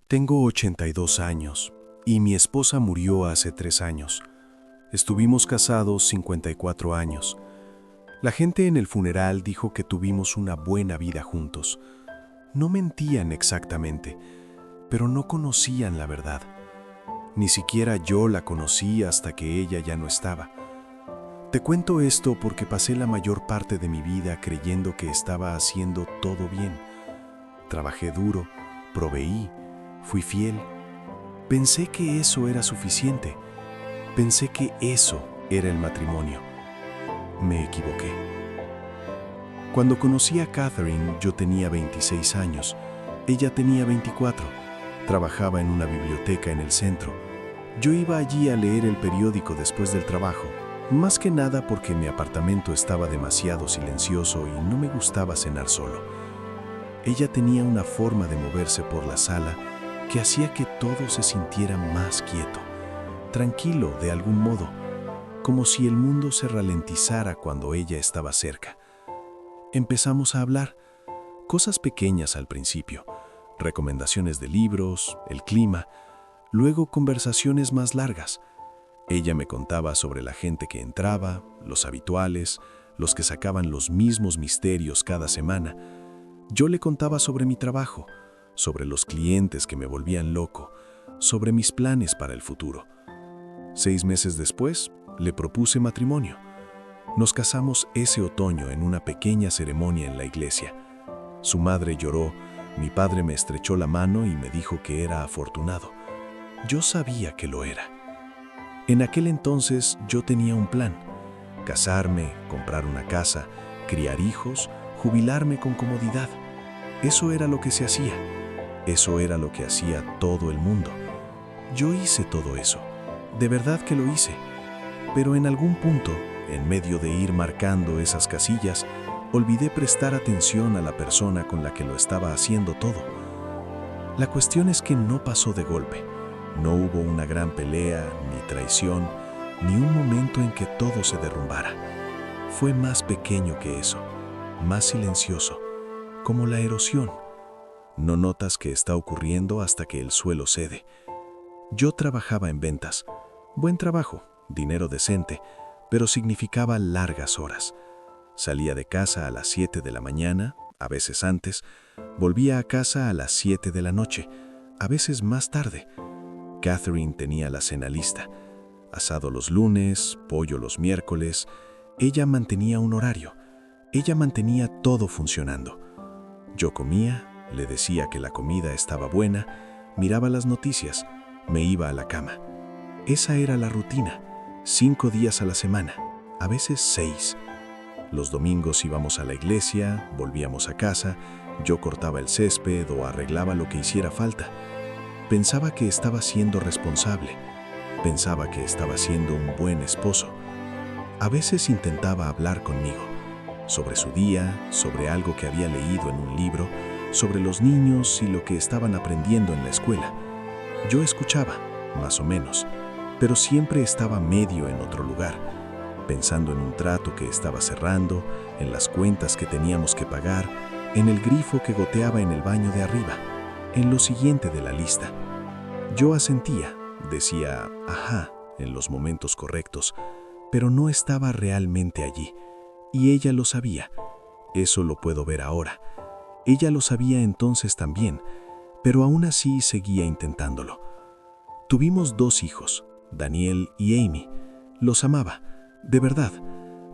Tengo 82 años y mi esposa murió hace 3 años. Estuvimos casados 54 años. La gente en el funeral dijo que tuvimos una buena vida juntos. No mentían exactamente, pero no conocían la verdad. Ni siquiera yo la conocí hasta que ella ya no estaba. Te cuento esto porque pasé la mayor parte de mi vida creyendo que estaba haciendo todo bien. Trabajé duro, proveí, fui fiel. Pensé que eso era suficiente. Pensé que eso era el matrimonio. Me equivoqué. Cuando conocí a Catherine, yo tenía 26 años. Ella tenía 24. Trabajaba en una biblioteca en el centro. Yo iba allí a leer el periódico después del trabajo, más que nada porque mi apartamento estaba demasiado silencioso y no me gustaba cenar solo. Ella tenía una forma de moverse por la sala que hacía que todo se sintiera más quieto, tranquilo de algún modo, como si el mundo se ralentizara cuando ella estaba cerca. Empezamos a hablar, cosas pequeñas al principio, recomendaciones de libros, el clima, luego conversaciones más largas. Ella me contaba sobre la gente que entraba, los habituales, los que sacaban los mismos misterios cada semana. Yo le contaba sobre mi trabajo, sobre los clientes que me volvían loco, sobre mis planes para el futuro. 6 meses después, le propuse matrimonio. Nos casamos ese otoño en una pequeña ceremonia en la iglesia. Su madre lloró, mi padre me estrechó la mano y me dijo que era afortunado. Yo sabía que lo era. En aquel entonces yo tenía un plan: casarme, comprar una casa, criar hijos, jubilarme con comodidad. Eso era lo que se hacía. Eso era lo que hacía todo el mundo. Yo hice todo eso. De verdad que lo hice. Pero en algún punto, en medio de ir marcando esas casillas, olvidé prestar atención a la persona con la que lo estaba haciendo todo. La cuestión es que no pasó de golpe. No hubo una gran pelea, ni traición, ni un momento en que todo se derrumbara. Fue más pequeño que eso, más silencioso, como la erosión. No notas que está ocurriendo hasta que el suelo cede. Yo trabajaba en ventas. Buen trabajo, dinero decente, pero significaba largas horas. Salía de casa a las 7 de la mañana, a veces antes. Volvía a casa a las 7 de la noche, a veces más tarde. Catherine tenía la cena lista. Asado los lunes, pollo los miércoles. Ella mantenía un horario. Ella mantenía todo funcionando. Yo comía, le decía que la comida estaba buena, miraba las noticias, me iba a la cama. Esa era la rutina, 5 días a la semana, a veces 6. Los domingos íbamos a la iglesia, volvíamos a casa, yo cortaba el césped o arreglaba lo que hiciera falta. Pensaba que estaba siendo responsable, pensaba que estaba siendo un buen esposo. A veces intentaba hablar conmigo, sobre su día, sobre algo que había leído en un libro, sobre los niños y lo que estaban aprendiendo en la escuela. Yo escuchaba, más o menos, pero siempre estaba medio en otro lugar, pensando en un trato que estaba cerrando, en las cuentas que teníamos que pagar, en el grifo que goteaba en el baño de arriba, en lo siguiente de la lista. Yo asentía, decía ajá en los momentos correctos, pero no estaba realmente allí, y ella lo sabía. Eso lo puedo ver ahora. Ella lo sabía entonces también, pero aún así seguía intentándolo. Tuvimos 2 hijos, Daniel y Amy. Los amaba, de verdad,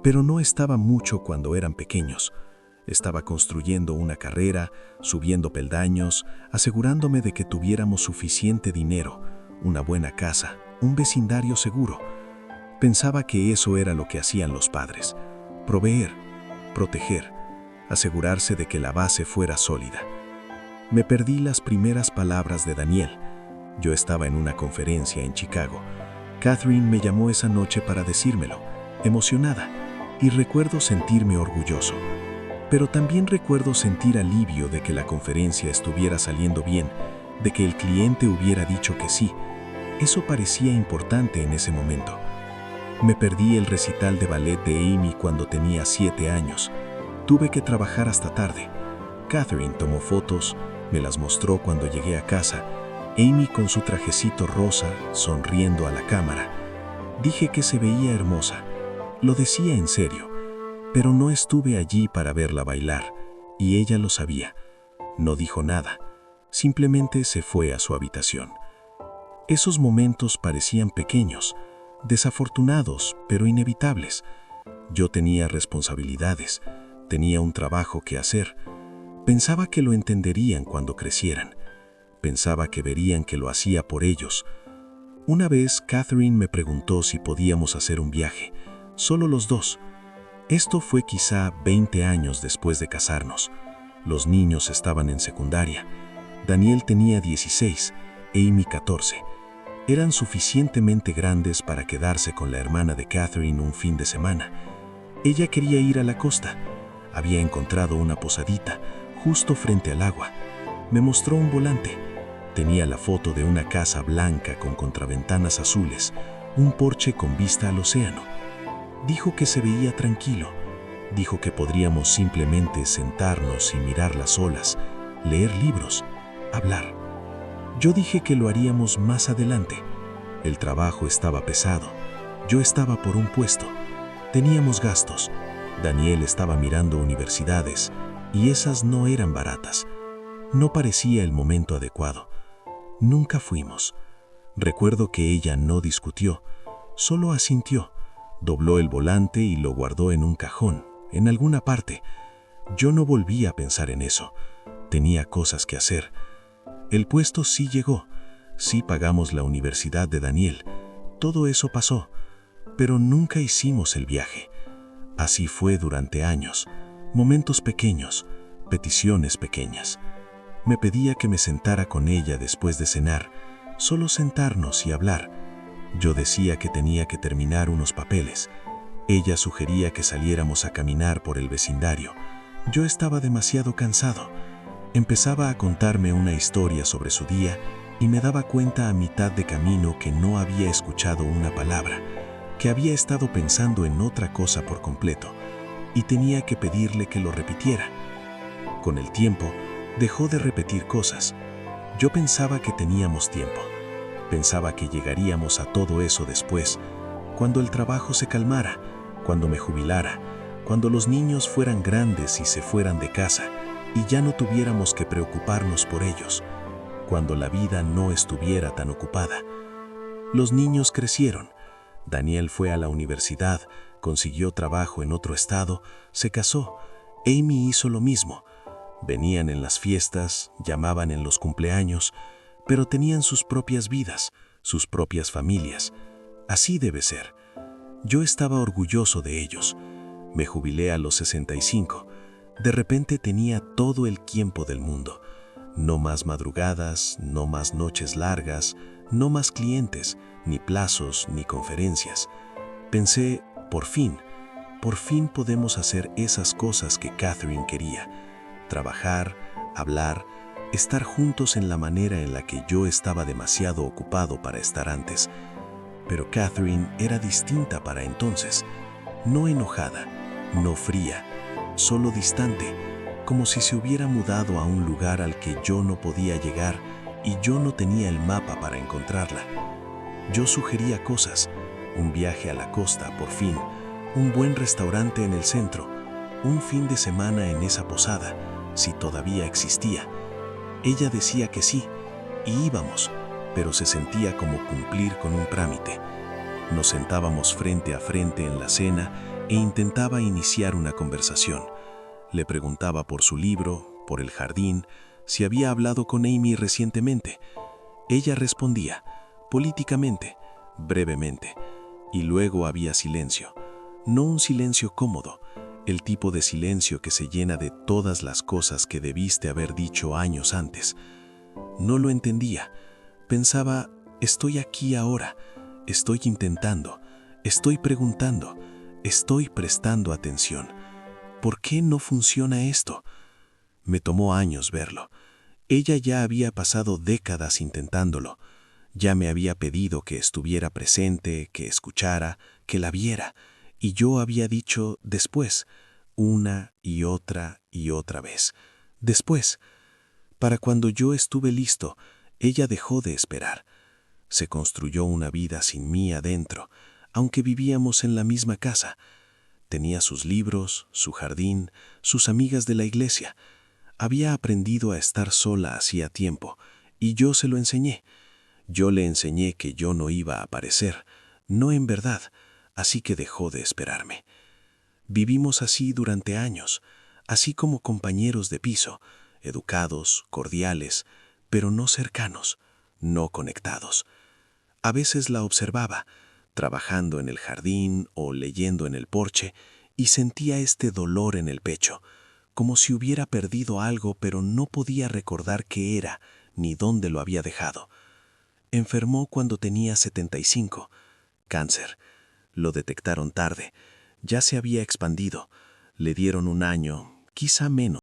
pero no estaba mucho cuando eran pequeños. Estaba construyendo una carrera, subiendo peldaños, asegurándome de que tuviéramos suficiente dinero, una buena casa, un vecindario seguro. Pensaba que eso era lo que hacían los padres: proveer, proteger, asegurarse de que la base fuera sólida. Me perdí las primeras palabras de Daniel. Yo estaba en una conferencia en Chicago. Catherine me llamó esa noche para decírmelo, emocionada, y recuerdo sentirme orgulloso. Pero también recuerdo sentir alivio de que la conferencia estuviera saliendo bien, de que el cliente hubiera dicho que sí. Eso parecía importante en ese momento. Me perdí el recital de ballet de Amy cuando tenía 7 años. Tuve que trabajar hasta tarde. Catherine tomó fotos, me las mostró cuando llegué a casa. Amy con su trajecito rosa, sonriendo a la cámara. Dije que se veía hermosa. Lo decía en serio, pero no estuve allí para verla bailar, y ella lo sabía. No dijo nada, simplemente se fue a su habitación. Esos momentos parecían pequeños, desafortunados, pero inevitables. Yo tenía responsabilidades, tenía un trabajo que hacer. Pensaba que lo entenderían cuando crecieran. Pensaba que verían que lo hacía por ellos. Una vez Catherine me preguntó si podíamos hacer un viaje, solo los dos. Esto fue quizá 20 años después de casarnos. Los niños estaban en secundaria. Daniel tenía 16, Amy 14. Eran suficientemente grandes para quedarse con la hermana de Catherine un fin de semana. Ella quería ir a la costa. Había encontrado una posadita justo frente al agua. Me mostró un volante. Tenía la foto de una casa blanca con contraventanas azules, un porche con vista al océano. Dijo que se veía tranquilo. Dijo que podríamos simplemente sentarnos y mirar las olas, leer libros, hablar. Yo dije que lo haríamos más adelante. El trabajo estaba pesado. Yo estaba por un puesto. Teníamos gastos. Daniel estaba mirando universidades, y esas no eran baratas. No parecía el momento adecuado. Nunca fuimos. Recuerdo que ella no discutió, solo asintió. Dobló el volante y lo guardó en un cajón, en alguna parte. Yo no volví a pensar en eso. Tenía cosas que hacer. El puesto sí llegó. Sí pagamos la universidad de Daniel. Todo eso pasó. Pero nunca hicimos el viaje. Así fue durante años. Momentos pequeños, peticiones pequeñas. Me pedía que me sentara con ella después de cenar, solo sentarnos y hablar. Yo decía que tenía que terminar unos papeles. Ella sugería que saliéramos a caminar por el vecindario. Yo estaba demasiado cansado. Empezaba a contarme una historia sobre su día y me daba cuenta a mitad de camino que no había escuchado una palabra, que había estado pensando en otra cosa por completo, y tenía que pedirle que lo repitiera. Con el tiempo, dejó de repetir cosas. Yo pensaba que teníamos tiempo. Pensaba que llegaríamos a todo eso después, cuando el trabajo se calmara, cuando me jubilara, cuando los niños fueran grandes y se fueran de casa, y ya no tuviéramos que preocuparnos por ellos, cuando la vida no estuviera tan ocupada. Los niños crecieron. Daniel fue a la universidad, consiguió trabajo en otro estado, se casó. Amy hizo lo mismo. Venían en las fiestas, llamaban en los cumpleaños, pero tenían sus propias vidas, sus propias familias. Así debe ser. Yo estaba orgulloso de ellos. Me jubilé a los 65. De repente tenía todo el tiempo del mundo. No más madrugadas, no más noches largas, no más clientes, ni plazos, ni conferencias. Pensé, por fin podemos hacer esas cosas que Catherine quería. Trabajar, hablar, estar juntos en la manera en la que yo estaba demasiado ocupado para estar antes. Pero Catherine era distinta para entonces. No enojada, no fría, solo distante, como si se hubiera mudado a un lugar al que yo no podía llegar y yo no tenía el mapa para encontrarla. Yo sugería cosas, un viaje a la costa, por fin, un buen restaurante en el centro, un fin de semana en esa posada, si todavía existía. Ella decía que sí, y íbamos, pero se sentía como cumplir con un trámite. Nos sentábamos frente a frente en la cena e intentaba iniciar una conversación. Le preguntaba por su libro, por el jardín, si había hablado con Amy recientemente. Ella respondía, políticamente, brevemente, y luego había silencio. No un silencio cómodo, el tipo de silencio que se llena de todas las cosas que debiste haber dicho años antes. No lo entendía. Pensaba, estoy aquí ahora, estoy intentando, estoy preguntando, estoy prestando atención. ¿Por qué no funciona esto? Me tomó años verlo. Ella ya había pasado décadas intentándolo. Ya me había pedido que estuviera presente, que escuchara, que la viera. Y yo había dicho después, una y otra vez. Después, para cuando yo estuve listo, Ella dejó de esperar. Se construyó una vida sin mí adentro, aunque vivíamos en la misma casa. Tenía sus libros, su jardín, sus amigas de la iglesia. Había aprendido a estar sola hacía tiempo, y yo se lo enseñé. Yo le enseñé que yo no iba a aparecer, no en verdad, así que dejó de esperarme. Vivimos así durante años, así como compañeros de piso, educados, cordiales, pero no cercanos, no conectados. A veces la observaba, trabajando en el jardín o leyendo en el porche, y sentía este dolor en el pecho, como si hubiera perdido algo pero no podía recordar qué era ni dónde lo había dejado. Enfermó cuando tenía 75, cáncer. Lo detectaron tarde, ya se había expandido, le dieron un año, quizá menos.